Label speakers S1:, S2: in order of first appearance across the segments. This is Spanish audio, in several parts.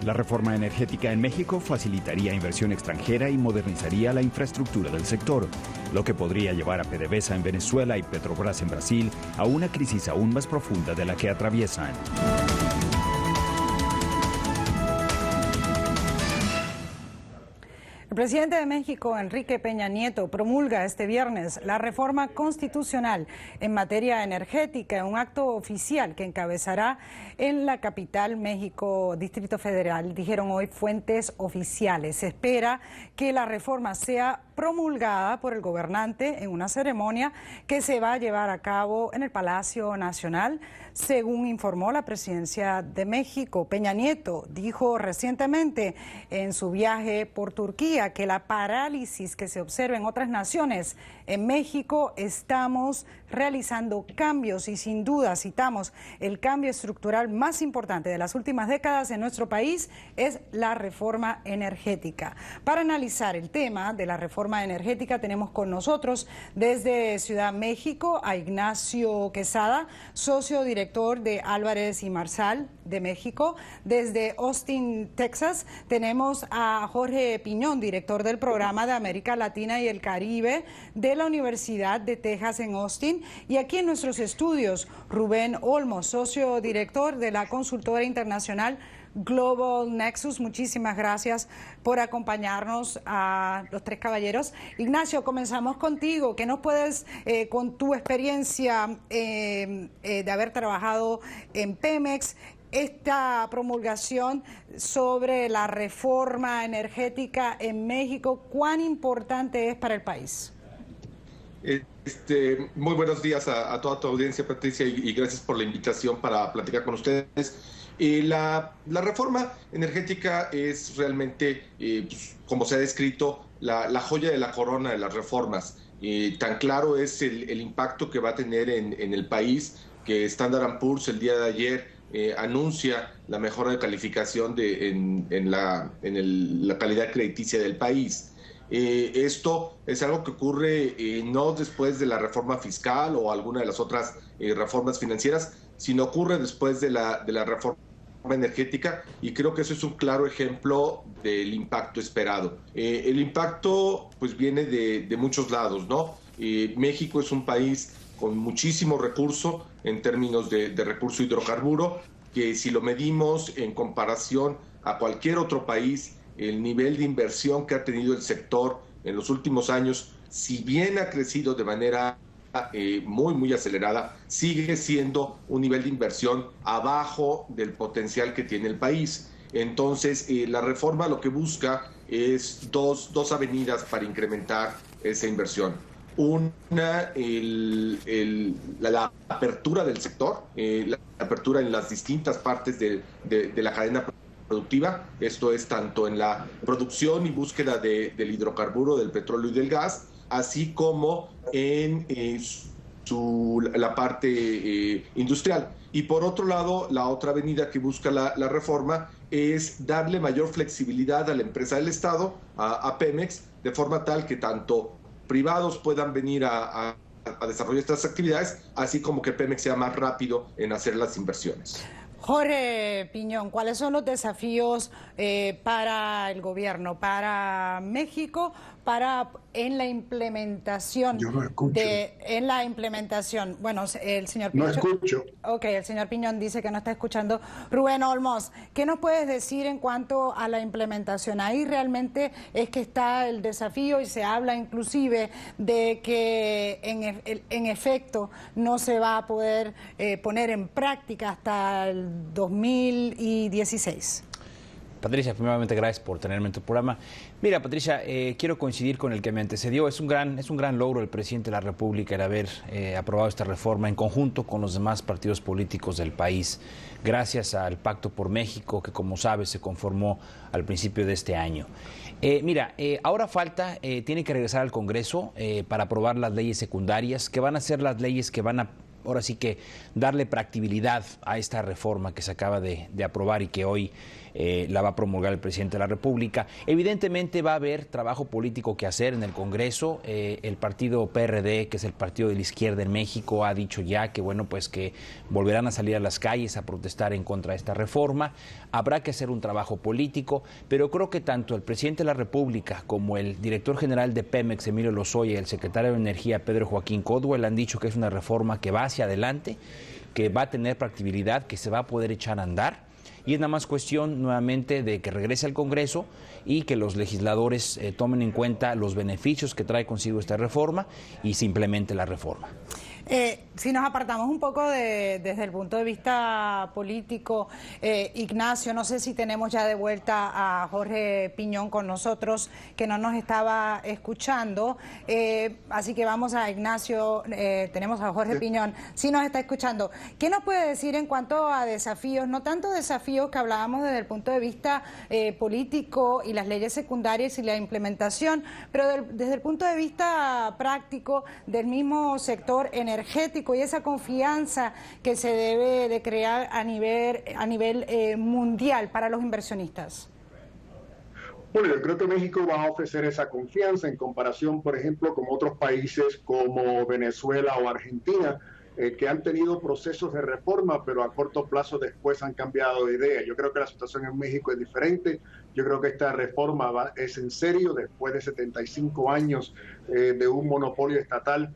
S1: La reforma energética en México facilitaría inversión extranjera y modernizaría la infraestructura del sector, lo que podría llevar a PDVSA en Venezuela y Petrobras en Brasil a una crisis aún más profunda de la que atraviesan.
S2: El presidente de México, Enrique Peña Nieto, promulga este viernes la reforma constitucional en materia energética en un acto oficial que encabezará en la capital, México, Distrito Federal, dijeron hoy fuentes oficiales. Se espera que la reforma sea promulgada por el gobernante en una ceremonia que se va a llevar a cabo en el Palacio Nacional, según informó la Presidencia de México. Peña Nieto dijo recientemente en su viaje por Turquía que la parálisis que se observa en otras naciones, en México estamos realizando cambios y sin duda, citamos, el cambio estructural más importante de las últimas décadas en nuestro país es la reforma energética. Para analizar el tema de la reforma energética tenemos con nosotros desde Ciudad México a Ignacio Quesada, socio director de Álvarez y Marsal de México. Desde Austin, Texas, tenemos a Jorge Piñón, director del programa de América Latina y el Caribe de la Universidad de Texas en Austin. Y aquí en nuestros estudios, Rubén Olmos, socio director de la consultora internacional Global Nexus. Muchísimas gracias por acompañarnos a los tres caballeros. Ignacio, comenzamos contigo. ¿Qué nos puedes, con tu experiencia de haber trabajado en Pemex, esta promulgación sobre la reforma energética en México, cuán importante es para el país?
S3: Muy buenos días a toda tu audiencia, Patricia, y gracias por la invitación para platicar con ustedes. La reforma energética es realmente, como se ha descrito, la joya de la corona de las reformas. Tan claro es el impacto que va a tener en el país, que Standard & Poor's el día de ayer anuncia la mejora de calificación en la calidad crediticia del país. Esto es algo que ocurre no después de la reforma fiscal o alguna de las otras reformas financieras, sino ocurre después de la reforma energética, y creo que eso es un claro ejemplo del impacto esperado. El impacto pues viene de muchos lados, ¿no? México es un país con muchísimo recurso en términos de recurso hidrocarburo, que si lo medimos en comparación a cualquier otro país, el nivel de inversión que ha tenido el sector en los últimos años, si bien ha crecido de manera muy acelerada, sigue siendo un nivel de inversión abajo del potencial que tiene el país. Entonces, la reforma lo que busca es dos avenidas para incrementar esa inversión. Una, la apertura del sector, la apertura en las distintas partes de la cadena productiva. Esto es tanto en la producción y búsqueda del hidrocarburo, del petróleo y del gas, así como en la parte industrial. Y por otro lado, la otra avenida que busca la reforma es darle mayor flexibilidad a la empresa del Estado, a Pemex, de forma tal que tanto privados puedan venir a desarrollar estas actividades, así como que Pemex sea más rápido en hacer las inversiones.
S2: Jorge Piñón, ¿cuáles son los desafíos para el gobierno, para México, en la implementación?
S4: Yo no escucho.
S2: Bueno, el señor Piñón.
S4: No escucho.
S2: Ok, el señor Piñón dice que no está escuchando. Rubén Olmos, ¿qué nos puedes decir en cuanto a la implementación? Ahí realmente es que está el desafío, y se habla inclusive de que en efecto no se va a poder poner en práctica hasta el 2016.
S5: Patricia, primeramente gracias por tenerme en tu programa. Mira, Patricia, quiero coincidir con el que me antecedió. Es un gran logro del presidente de la República el haber aprobado esta reforma en conjunto con los demás partidos políticos del país, gracias al Pacto por México, que como sabes se conformó al principio de este año. Ahora falta, tiene que regresar al Congreso para aprobar las leyes secundarias, que van a ser las leyes que van a ahora sí que darle practibilidad a esta reforma que se acaba de aprobar y que hoy la va a promulgar el presidente de la República. Evidentemente va a haber trabajo político que hacer en el Congreso. El partido PRD, que es el partido de la izquierda en México, ha dicho ya que, bueno, pues que volverán a salir a las calles a protestar en contra de esta reforma. Habrá que hacer un trabajo político, pero creo que tanto el presidente de la República como el director general de Pemex, Emilio Lozoya, y el secretario de Energía, Pedro Joaquín Codwell, han dicho que es una reforma que va hacia adelante, que va a tener factibilidad, que se va a poder echar a andar. Y es nada más cuestión nuevamente de que regrese al Congreso y que los legisladores tomen en cuenta los beneficios que trae consigo esta reforma y se implemente la reforma.
S2: Si nos apartamos un poco desde el punto de vista político, Ignacio, no sé si tenemos ya de vuelta a Jorge Piñón con nosotros, que no nos estaba escuchando, así que vamos a Ignacio, tenemos a Jorge Piñón, sí nos está escuchando. ¿Qué nos puede decir en cuanto a desafíos, no tanto desafíos que hablábamos desde el punto de vista político y las leyes secundarias y la implementación, pero desde el punto de vista práctico del mismo sector energético y esa confianza que se debe de crear a nivel mundial para los inversionistas?
S4: Bueno, yo creo que México va a ofrecer esa confianza en comparación, por ejemplo, con otros países como Venezuela o Argentina, que han tenido procesos de reforma, pero a corto plazo después han cambiado de idea. Yo creo que la situación en México es diferente. Yo creo que esta reforma es en serio, después de 75 años de un monopolio estatal.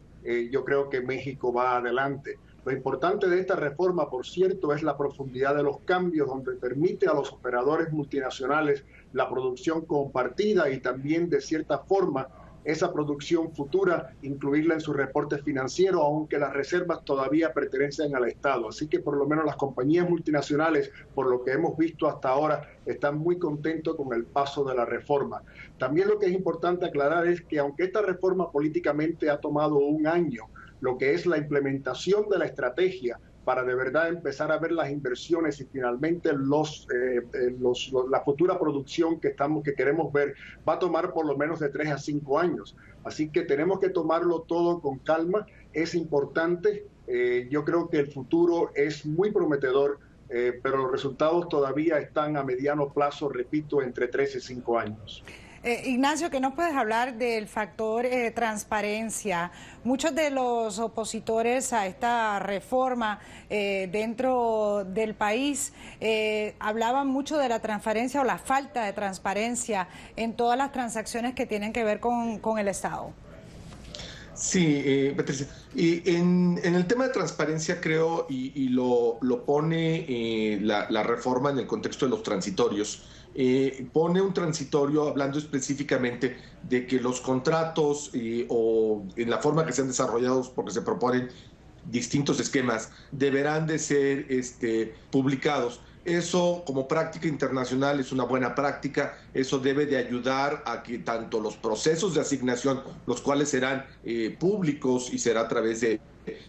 S4: Yo creo que México va adelante. Lo importante de esta reforma, por cierto, es la profundidad de los cambios, donde permite a los operadores multinacionales la producción compartida y también, de cierta forma, esa producción futura, incluirla en su reporte financiero, aunque las reservas todavía pertenecen al Estado. Así que por lo menos las compañías multinacionales, por lo que hemos visto hasta ahora, están muy contentos con el paso de la reforma. También lo que es importante aclarar es que aunque esta reforma políticamente ha tomado un año, lo que es la implementación de la estrategia para de verdad empezar a ver las inversiones y finalmente la futura producción que queremos ver, va a tomar por lo menos de 3 a 5 años. Así que tenemos que tomarlo todo con calma, es importante, yo creo que el futuro es muy prometedor, pero los resultados todavía están a mediano plazo, repito, entre 3 y 5 años.
S2: Ignacio, ¿qué nos puedes hablar del factor transparencia? Muchos de los opositores a esta reforma dentro del país hablaban mucho de la transparencia o la falta de transparencia en todas las transacciones que tienen que ver con el Estado.
S3: Sí, Patricia. Y en el tema de transparencia creo, y lo pone la reforma en el contexto de los transitorios, pone un transitorio hablando específicamente de que los contratos o en la forma que sean desarrollados, porque se proponen distintos esquemas, deberán de ser publicados. Eso, como práctica internacional, es una buena práctica. Eso debe de ayudar a que tanto los procesos de asignación, los cuales serán públicos y será a través de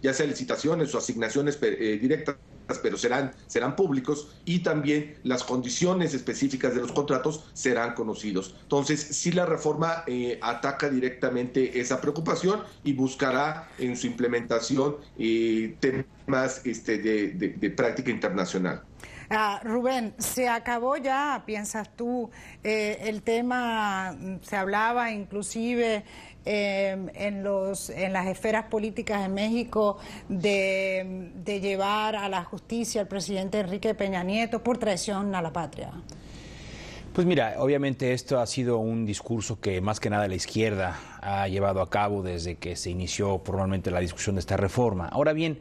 S3: ya sea licitaciones o asignaciones directas, pero serán públicos, y también las condiciones específicas de los contratos serán conocidos. Entonces, sí, la reforma ataca directamente esa preocupación y buscará en su implementación temas de práctica internacional.
S2: Rubén, ¿se acabó ya, piensas tú, el tema? Se hablaba inclusive en las esferas políticas en México de llevar a la justicia al presidente Enrique Peña Nieto por traición a la patria.
S5: Pues mira, obviamente esto ha sido un discurso que más que nada la izquierda ha llevado a cabo desde que se inició formalmente la discusión de esta reforma. Ahora bien,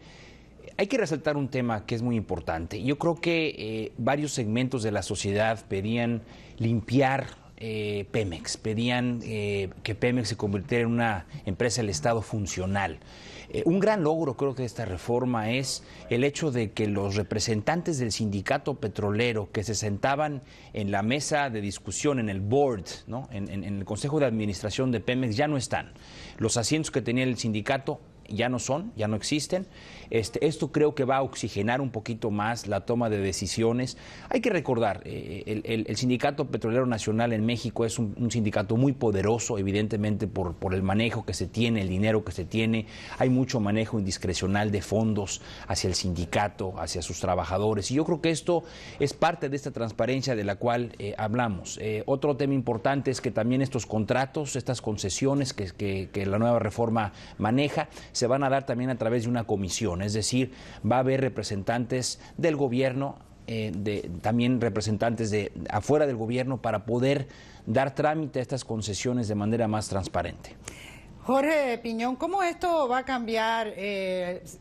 S5: hay que resaltar un tema que es muy importante. Yo creo que varios segmentos de la sociedad pedían limpiar Pemex, pedían que Pemex se convirtiera en una empresa del Estado funcional. Un gran logro, creo que, de esta reforma es el hecho de que los representantes del sindicato petrolero que se sentaban en la mesa de discusión, en el board, ¿no? en el Consejo de Administración de Pemex, ya no están. Los asientos que tenía el sindicato ya no existen. Esto creo que va a oxigenar un poquito más la toma de decisiones. Hay que recordar, el Sindicato Petrolero Nacional en México es un sindicato muy poderoso, evidentemente por el manejo que se tiene, el dinero que se tiene. Hay mucho manejo indiscrecional de fondos hacia el sindicato, hacia sus trabajadores. Y yo creo que esto es parte de esta transparencia de la cual hablamos. Otro tema importante es que también estos contratos, estas concesiones que la nueva reforma maneja, se van a dar también a través de una comisión. Es decir, va a haber representantes del gobierno, también representantes de afuera del gobierno para poder dar trámite a estas concesiones de manera más transparente.
S2: Jorge Piñón, ¿cómo esto va a cambiar?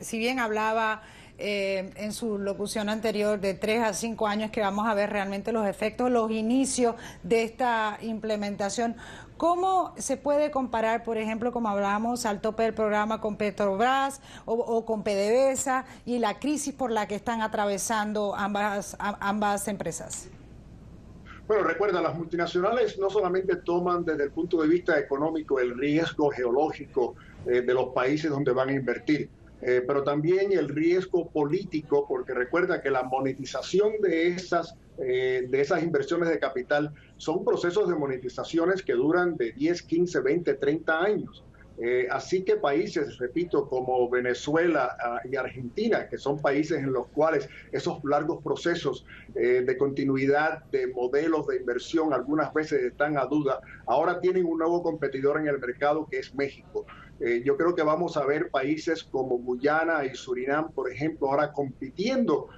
S2: Si bien hablaba en su locución anterior de 3 a 5 años que vamos a ver realmente los efectos, los inicios de esta implementación, ¿cómo se puede comparar, por ejemplo, como hablábamos al tope del programa con Petrobras o con PDVSA y la crisis por la que están atravesando ambas empresas?
S4: Bueno, recuerda, las multinacionales no solamente toman desde el punto de vista económico el riesgo geológico de los países donde van a invertir, pero también el riesgo político, porque recuerda que la monetización de esas inversiones de capital son procesos de monetizaciones que duran de 10, 15, 20, 30 años. Así que países, repito, como Venezuela y Argentina, que son países en los cuales esos largos procesos de continuidad de modelos de inversión algunas veces están a duda, ahora tienen un nuevo competidor en el mercado que es México. Yo creo que vamos a ver países como Guyana y Surinam, por ejemplo, ahora compitiendo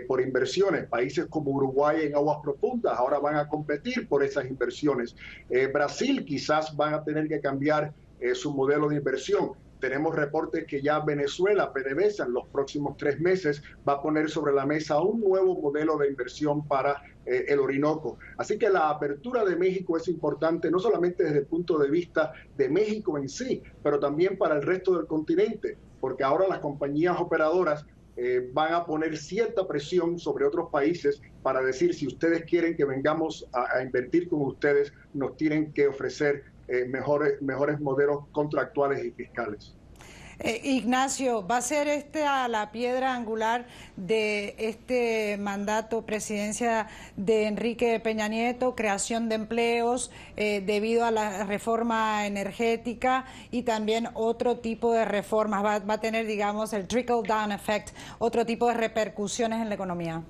S4: por inversiones. Países como Uruguay en aguas profundas ahora van a competir por esas inversiones. Brasil quizás van a tener que cambiar su modelo de inversión. Tenemos reportes que ya Venezuela, PDVSA, en los próximos 3 meses va a poner sobre la mesa un nuevo modelo de inversión para el Orinoco. Así que la apertura de México es importante, no solamente desde el punto de vista de México en sí, pero también para el resto del continente, porque ahora las compañías operadoras van a poner cierta presión sobre otros países para decir, si ustedes quieren que vengamos a invertir con ustedes, nos tienen que ofrecer mejores modelos contractuales y fiscales.
S2: Ignacio, ¿va a ser la piedra angular de este mandato, presidencia de Enrique Peña Nieto, creación de empleos debido a la reforma energética y también otro tipo de reformas? ¿Va a tener, digamos, el trickle down effect, otro tipo de repercusiones en la economía?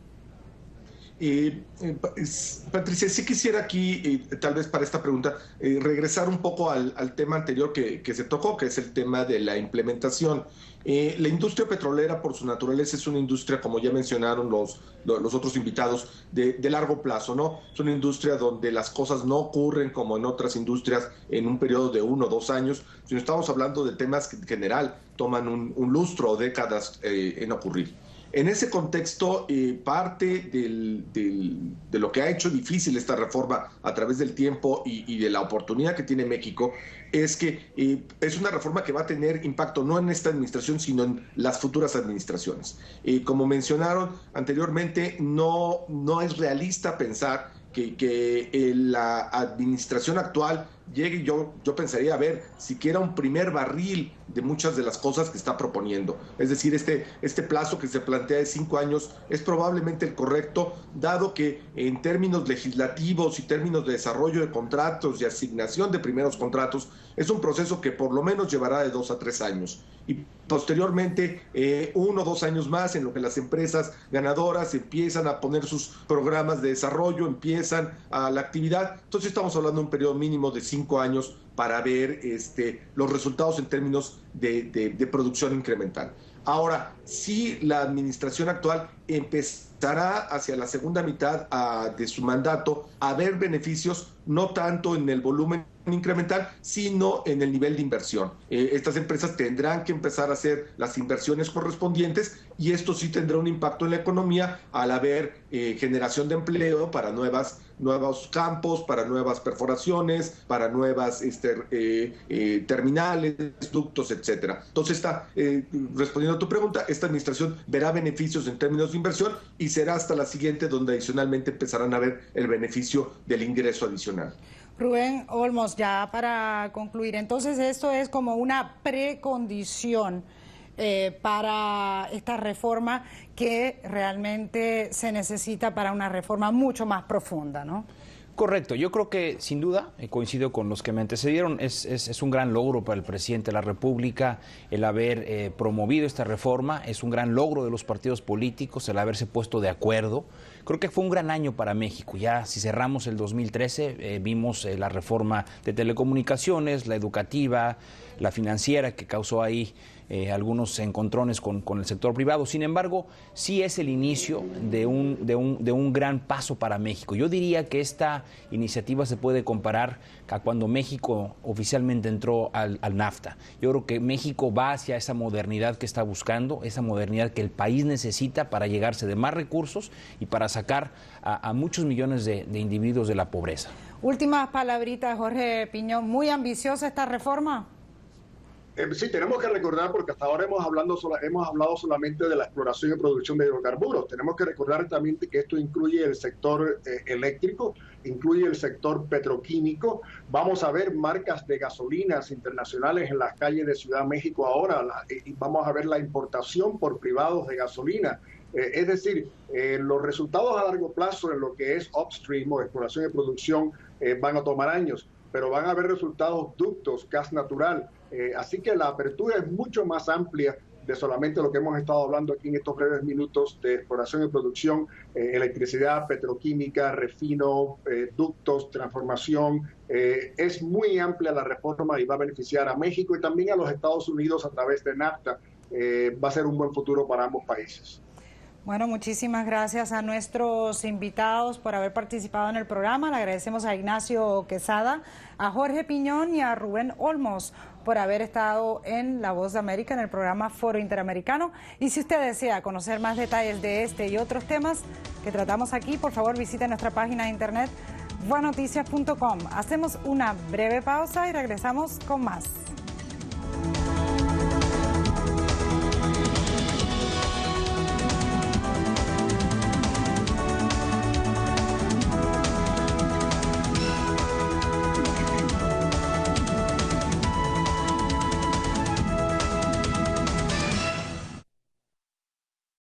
S3: Patricia, sí quisiera aquí, tal vez para esta pregunta, regresar un poco al tema anterior que se tocó, que es el tema de la implementación. La industria petrolera, por su naturaleza, es una industria, como ya mencionaron los otros invitados, de largo plazo, ¿no? Es una industria donde las cosas no ocurren como en otras industrias en un periodo de 1 o 2 años, sino estamos hablando de temas que en general toman un lustro o décadas en ocurrir. En ese contexto, parte de lo que ha hecho difícil esta reforma a través del tiempo y de la oportunidad que tiene México es que es una reforma que va a tener impacto no en esta administración, sino en las futuras administraciones. Como mencionaron anteriormente, no es realista pensar que la administración actual llegue, yo pensaría, a ver siquiera un primer barril de muchas de las cosas que está proponiendo. Es decir, este plazo que se plantea de 5 años es probablemente el correcto, dado que en términos legislativos y términos de desarrollo de contratos y asignación de primeros contratos, es un proceso que por lo menos llevará de 2 a 3 años. Y posteriormente 1 o 2 años más en lo que las empresas ganadoras empiezan a poner sus programas de desarrollo, empiezan a la actividad. Entonces estamos hablando de un periodo mínimo de 5 años para ver los resultados en términos de producción incremental. Ahora, si la administración actual empezará hacia la segunda mitad de su mandato a ver beneficios, no tanto en el volumen incremental, sino en el nivel de inversión. Estas empresas tendrán que empezar a hacer las inversiones correspondientes y esto sí tendrá un impacto en la economía al haber generación de empleo para nuevos campos, para nuevas perforaciones, para nuevas terminales, ductos, etcétera. Entonces, respondiendo a tu pregunta, esta administración verá beneficios en términos de inversión y será hasta la siguiente donde adicionalmente empezarán a ver el beneficio del ingreso adicional.
S2: Rubén Olmos, ya para concluir, entonces esto es como una precondición para esta reforma que realmente se necesita para una reforma mucho más profunda, ¿no?
S5: Correcto, yo creo que sin duda, coincido con los que me antecedieron, es un gran logro para el presidente de la República el haber promovido esta reforma, es un gran logro de los partidos políticos el haberse puesto de acuerdo. Creo que fue un gran año para México. Ya si cerramos el 2013, vimos la reforma de telecomunicaciones, la educativa, la financiera, que causó ahí algunos encontrones con el sector privado. Sin embargo, sí es el inicio de un gran paso para México. Yo diría que esta iniciativa se puede comparar a cuando México oficialmente entró al NAFTA. Yo creo que México va hacia esa modernidad que está buscando, esa modernidad que el país necesita para llegarse de más recursos y para sacar a muchos millones de individuos de la pobreza.
S2: Últimas palabritas, Jorge Piñón. ¿Muy ambiciosa esta reforma?
S4: Sí, tenemos que recordar, porque hasta ahora hemos hablado solamente de la exploración y producción de hidrocarburos. Tenemos que recordar también que esto incluye el sector eléctrico, incluye el sector petroquímico. Vamos a ver marcas de gasolinas internacionales en las calles de Ciudad de México ahora, y vamos a ver la importación por privados de gasolina. Es decir, los resultados a largo plazo en lo que es upstream o exploración y producción van a tomar años, pero van a haber resultados ductos, gas natural. Así que la apertura es mucho más amplia de solamente lo que hemos estado hablando aquí en estos breves minutos de exploración y producción, electricidad, petroquímica, refino, ductos, transformación. Es muy amplia la reforma y va a beneficiar a México y también a los Estados Unidos a través de NAFTA. Va a ser un buen futuro para ambos países.
S2: Bueno, muchísimas gracias a nuestros invitados por haber participado en el programa. Le agradecemos a Ignacio Quesada, a Jorge Piñón y a Rubén Olmos por haber estado en La Voz de América en el programa Foro Interamericano. Y si usted desea conocer más detalles de este y otros temas que tratamos aquí, por favor visite nuestra página de internet voanoticias.com. Hacemos una breve pausa y regresamos con más.